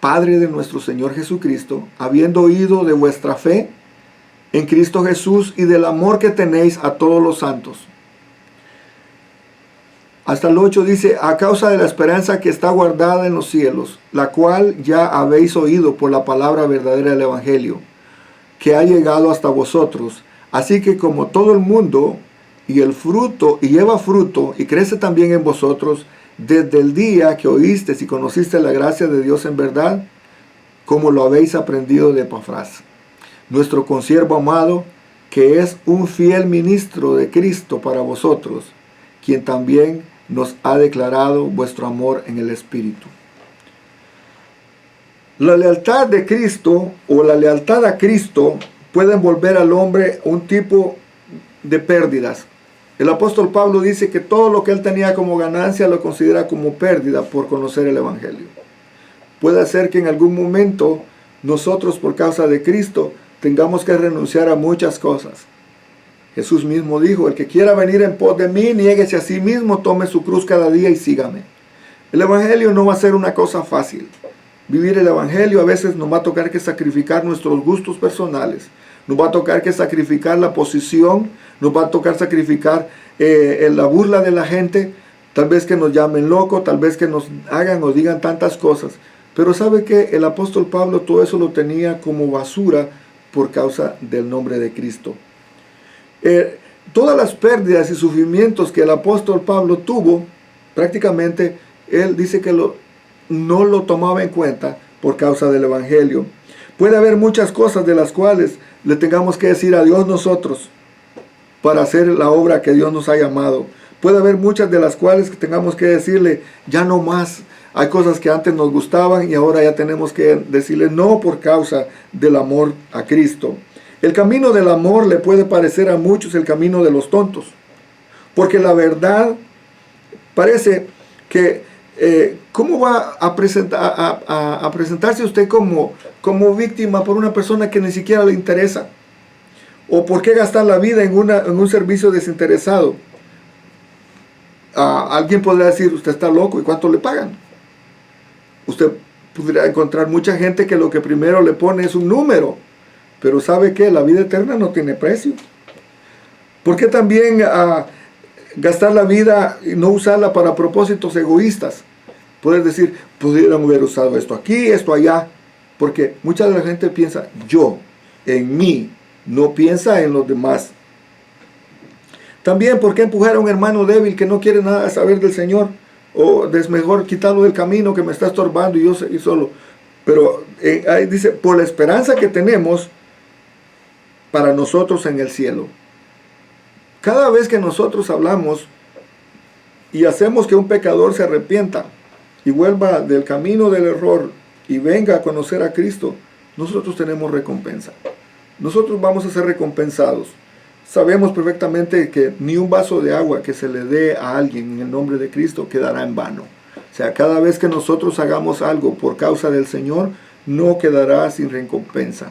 Padre de nuestro Señor Jesucristo, habiendo oído de vuestra fe en Cristo Jesús y del amor que tenéis a todos los santos. Hasta el 8 dice, a causa de la esperanza que está guardada en los cielos, la cual ya habéis oído por la palabra verdadera del Evangelio, que ha llegado hasta vosotros. Así que como todo el mundo y el fruto, y lleva fruto, y crece también en vosotros, desde el día que oíste y conociste la gracia de Dios en verdad, como lo habéis aprendido de Epafras, nuestro consiervo amado, que es un fiel ministro de Cristo para vosotros, quien también nos ha declarado vuestro amor en el Espíritu. La lealtad de Cristo o la lealtad a Cristo puede envolver al hombre un tipo de pérdidas. El apóstol Pablo dice que todo lo que él tenía como ganancia lo considera como pérdida por conocer el Evangelio. Puede ser que en algún momento nosotros, por causa de Cristo, tengamos que renunciar a muchas cosas. Jesús mismo dijo, el que quiera venir en pos de mí, niéguese a sí mismo, tome su cruz cada día y sígame. El Evangelio no va a ser una cosa fácil. Vivir el Evangelio a veces nos va a tocar que sacrificar nuestros gustos personales. Nos va a tocar que sacrificar la posición, nos va a tocar sacrificar la burla de la gente, tal vez que nos llamen locos, tal vez que nos hagan o digan tantas cosas. Pero ¿sabe qué? El apóstol Pablo todo eso lo tenía como basura por causa del nombre de Cristo. Todas las pérdidas y sufrimientos que el apóstol Pablo tuvo, prácticamente él dice que no lo tomaba en cuenta por causa del Evangelio. Puede haber muchas cosas de las cuales le tengamos que decir a Dios nosotros para hacer la obra que Dios nos ha llamado. Puede haber muchas de las cuales que tengamos que decirle ya no más. Hay cosas que antes nos gustaban y ahora ya tenemos que decirle no por causa del amor a Cristo. El camino del amor le puede parecer a muchos el camino de los tontos, porque la verdad parece que ¿cómo va a presentarse usted como víctima por una persona que ni siquiera le interesa? ¿O por qué gastar la vida en un servicio desinteresado? Alguien podría decir, usted está loco, ¿y cuánto le pagan? Usted podría encontrar mucha gente que lo que primero le pone es un número, pero ¿sabe qué? La vida eterna no tiene precio. ¿Por qué también gastar la vida y no usarla para propósitos egoístas? Poder decir, pudieran haber usado esto aquí, esto allá, porque mucha de la gente piensa, yo, en mí, no piensa en los demás. También, ¿por qué empujar a un hermano débil que no quiere nada saber del Señor? O es mejor quitarlo del camino que me está estorbando y yo seguir solo. Pero ahí dice, por la esperanza que tenemos para nosotros en el cielo. Cada vez que nosotros hablamos y hacemos que un pecador se arrepienta y vuelva del camino del error y venga a conocer a Cristo, nosotros tenemos recompensa. Nosotros vamos a ser recompensados. Sabemos perfectamente que ni un vaso de agua que se le dé a alguien en el nombre de Cristo quedará en vano. O sea, cada vez que nosotros hagamos algo por causa del Señor, no quedará sin recompensa.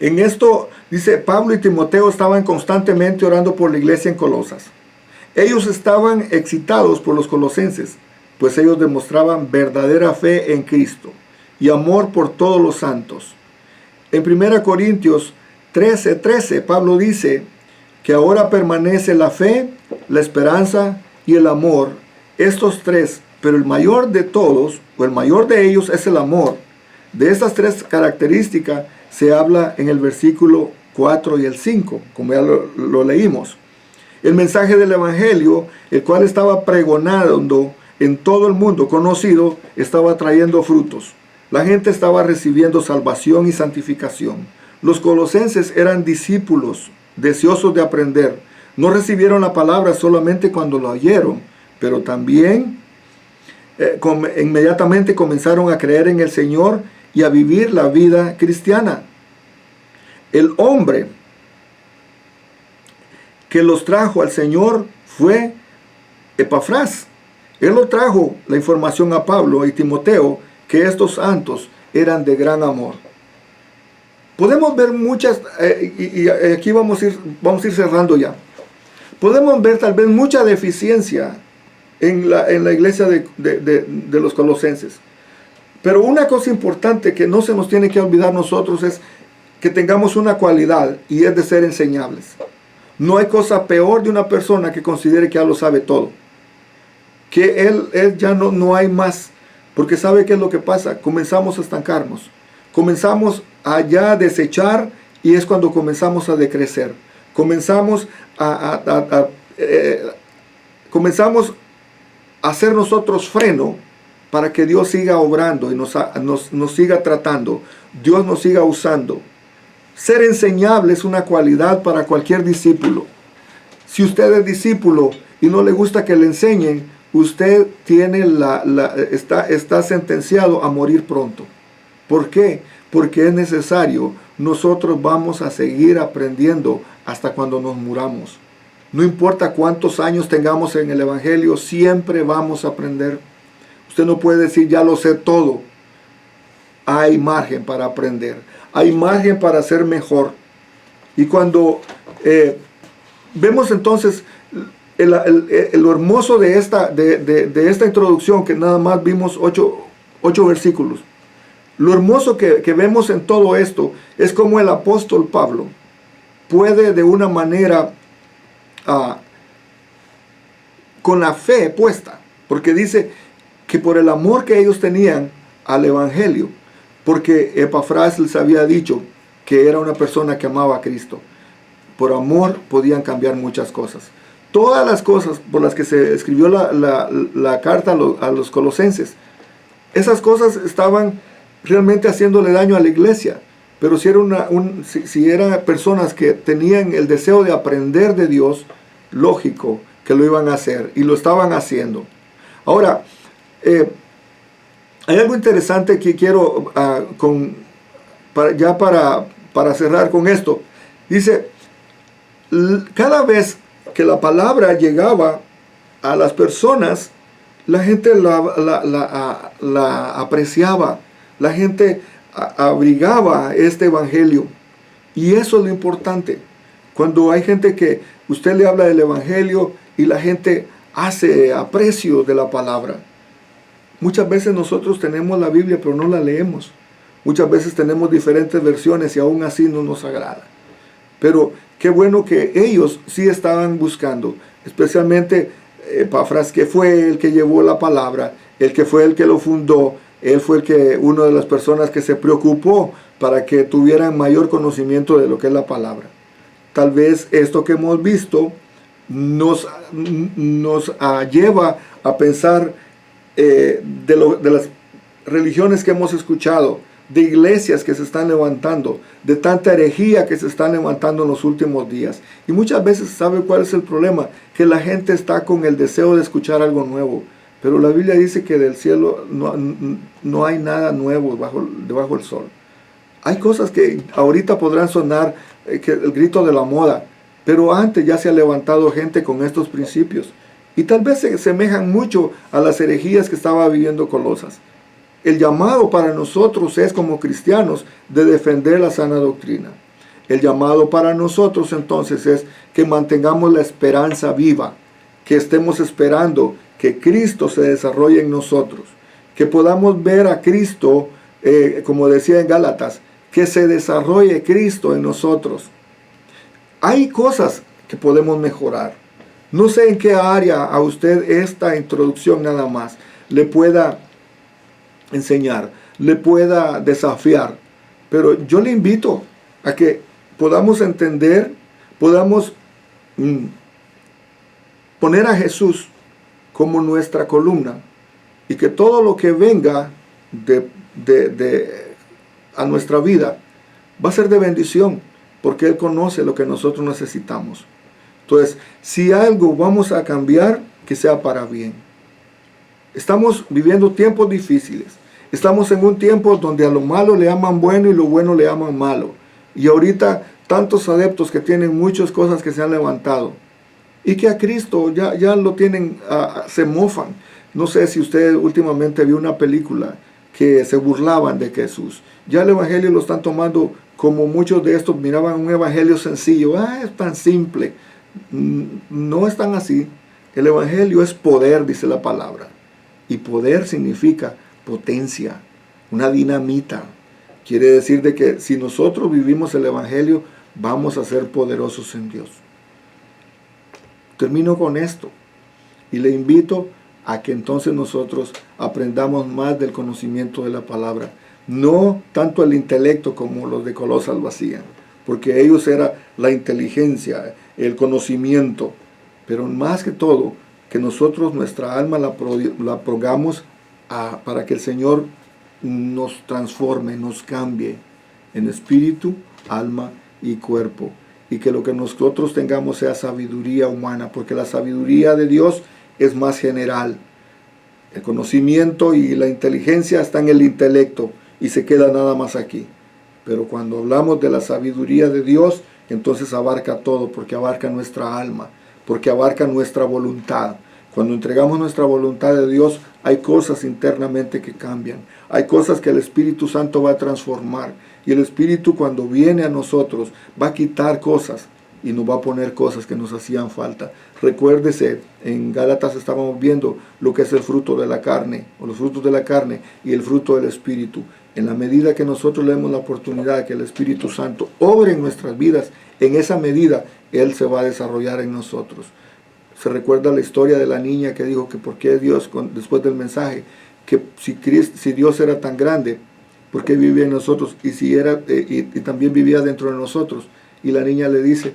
En esto, dice, Pablo y Timoteo estaban constantemente orando por la iglesia en Colosas. Ellos estaban excitados por los colosenses, pues ellos demostraban verdadera fe en Cristo y amor por todos los santos. En 1 Corintios 13:13, Pablo dice que ahora permanece la fe, la esperanza y el amor, estos tres, pero el mayor de todos, o el mayor de ellos es el amor. De estas tres características se habla en el versículo 4 y el 5, como ya lo leímos. El mensaje del Evangelio, el cual estaba pregonando en todo el mundo conocido, estaba trayendo frutos. La gente estaba recibiendo salvación y santificación. Los colosenses eran discípulos, deseosos de aprender. No recibieron la palabra solamente cuando la oyeron, pero también inmediatamente comenzaron a creer en el Señor y a vivir la vida cristiana. El hombre que los trajo al Señor fue Epafras. Él lo trajo la información a Pablo y Timoteo, que estos santos eran de gran amor. Podemos ver muchas, y aquí vamos a ir cerrando ya. Podemos ver tal vez mucha deficiencia en la iglesia de los colosenses. Pero una cosa importante que no se nos tiene que olvidar nosotros es que tengamos una cualidad, y es de ser enseñables. No hay cosa peor de una persona que considere que ya lo sabe todo. Que él ya no hay más. Porque ¿sabe qué es lo que pasa? Comenzamos a estancarnos. Comenzamos a ya desechar, y es cuando comenzamos a decrecer. Comenzamos comenzamos a hacer nosotros freno para que Dios siga obrando y nos siga tratando. Dios nos siga usando. Ser enseñable es una cualidad para cualquier discípulo. Si usted es discípulo y no le gusta que le enseñen, usted tiene está sentenciado a morir pronto. ¿Por qué? Porque es necesario. Nosotros vamos a seguir aprendiendo hasta cuando nos muramos. No importa cuántos años tengamos en el Evangelio, siempre vamos a aprender. Usted no puede decir, ya lo sé todo. Hay margen para aprender. Hay margen para ser mejor. Y cuando vemos entonces lo hermoso de esta introducción, que nada más vimos 8 versículos. Lo hermoso que vemos en todo esto es como el apóstol Pablo puede de una manera con la fe puesta, porque dice que por el amor que ellos tenían al Evangelio, porque Epafras les había dicho que era una persona que amaba a Cristo, por amor podían cambiar muchas cosas. Todas las cosas por las que se escribió la carta a los colosenses, esas cosas estaban realmente haciéndole daño a la iglesia. Pero si eran personas que tenían el deseo de aprender de Dios, lógico que lo iban a hacer, y lo estaban haciendo. Ahora, hay algo interesante que quiero, para cerrar con esto. Dice, cada vez que la palabra llegaba a las personas, la gente la apreciaba, la gente abrigaba este evangelio. Y eso es lo importante. Cuando hay gente que usted le habla del evangelio y la gente hace aprecio de la palabra. Muchas veces nosotros tenemos la Biblia pero no la leemos. Muchas veces tenemos diferentes versiones y aún así no nos agrada. Pero qué bueno que ellos sí estaban buscando, especialmente Epafras, que fue el que llevó la palabra, el que fue el que lo fundó. Él fue una de las personas que se preocupó para que tuvieran mayor conocimiento de lo que es la palabra. Tal vez esto que hemos visto nos lleva a pensar de las religiones que hemos escuchado, de iglesias que se están levantando, de tanta herejía que se están levantando en los últimos días. Y muchas veces, ¿sabe cuál es el problema? Que la gente está con el deseo de escuchar algo nuevo. Pero la Biblia dice que del cielo no hay nada nuevo debajo del sol. Hay cosas que ahorita podrán sonar que el grito de la moda, pero antes ya se ha levantado gente con estos principios. Y tal vez se semejan mucho a las herejías que estaba viviendo Colosas. El llamado para nosotros es, como cristianos, de defender la sana doctrina. El llamado para nosotros entonces es que mantengamos la esperanza viva, que estemos esperando que Cristo se desarrolle en nosotros, que podamos ver a Cristo, como decía en Gálatas, que se desarrolle Cristo en nosotros. Hay cosas que podemos mejorar. No sé en qué área a usted esta introducción nada más le pueda enseñar, le pueda desafiar, pero yo le invito a que podamos entender, podamos poner a Jesús como nuestra columna, y que todo lo que venga a nuestra vida va a ser de bendición, porque Él conoce lo que nosotros necesitamos. Entonces, si algo vamos a cambiar, que sea para bien. Estamos viviendo tiempos difíciles. Estamos en un tiempo donde a lo malo le llaman bueno y lo bueno le llaman malo. Y ahorita tantos adeptos que tienen muchas cosas que se han levantado. Y que a Cristo ya lo tienen, se mofan. No sé si usted últimamente vio una película que se burlaban de Jesús. Ya el evangelio lo están tomando como muchos de estos miraban un evangelio sencillo. Es tan simple. No es tan así. El evangelio es poder, dice la palabra. Y poder significa potencia, una dinamita. Quiere decir de que si nosotros vivimos el evangelio, vamos a ser poderosos en Dios. Termino con esto y le invito a que entonces nosotros aprendamos más del conocimiento de la palabra. No tanto el intelecto como los de Colosas lo hacían, porque ellos era la inteligencia, el conocimiento, pero más que todo, que nosotros nuestra alma la pongamos para que el Señor nos transforme, nos cambie en espíritu, alma y cuerpo. Y que lo que nosotros tengamos sea sabiduría humana, porque la sabiduría de Dios es más general. El conocimiento y la inteligencia están en el intelecto y se queda nada más aquí. Pero cuando hablamos de la sabiduría de Dios, entonces abarca todo, porque abarca nuestra alma, porque abarca nuestra voluntad. Cuando entregamos nuestra voluntad a Dios, hay cosas internamente que cambian. Hay cosas que el Espíritu Santo va a transformar. Y el Espíritu, cuando viene a nosotros, va a quitar cosas y nos va a poner cosas que nos hacían falta. Recuérdese, en Gálatas estábamos viendo lo que es el fruto de la carne, o los frutos de la carne y el fruto del Espíritu. En la medida que nosotros le demos la oportunidad de que el Espíritu Santo obre en nuestras vidas, en esa medida Él se va a desarrollar en nosotros. Se recuerda la historia de la niña que dijo que por qué Dios, después del mensaje, que si Dios era tan grande, ¿por qué vivía en nosotros? Y también vivía dentro de nosotros. Y la niña le dice,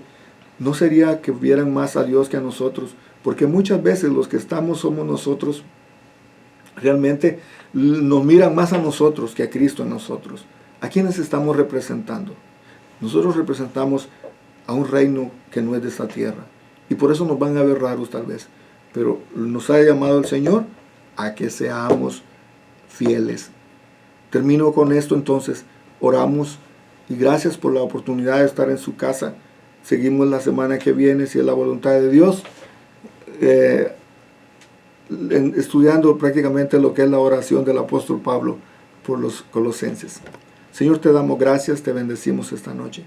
¿no sería que vieran más a Dios que a nosotros? Porque muchas veces los que somos nosotros, realmente nos miran más a nosotros que a Cristo en nosotros. ¿A quiénes estamos representando? Nosotros representamos a un reino que no es de esta tierra. Y por eso nos van a ver raros tal vez. Pero nos ha llamado el Señor a que seamos fieles. Termino con esto entonces. Oramos y gracias por la oportunidad de estar en su casa. Seguimos la semana que viene, si es la voluntad de Dios, estudiando prácticamente lo que es la oración del apóstol Pablo por los colosenses. Señor, te damos gracias, te bendecimos esta noche.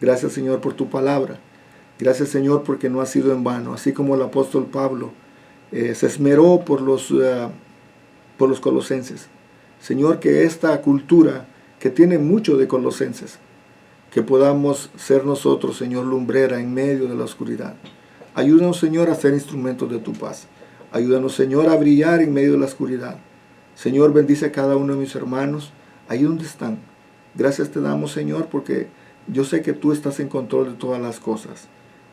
Gracias, Señor, por tu palabra. Gracias, Señor, porque no ha sido en vano. Así como el apóstol Pablo se esmeró por los colosenses. Señor, que esta cultura que tiene mucho de colosenses, que podamos ser nosotros, Señor, lumbrera en medio de la oscuridad. Ayúdanos, Señor, a ser instrumentos de tu paz. Ayúdanos, Señor, a brillar en medio de la oscuridad. Señor, bendice a cada uno de mis hermanos, ahí donde están. Gracias te damos, Señor, porque yo sé que tú estás en control de todas las cosas.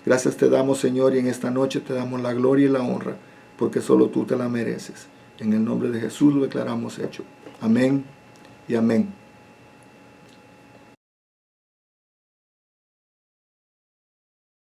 Gracias te damos, Señor, y en esta noche te damos la gloria y la honra, porque solo tú te la mereces. En el nombre de Jesús lo declaramos hecho. Amén y amén.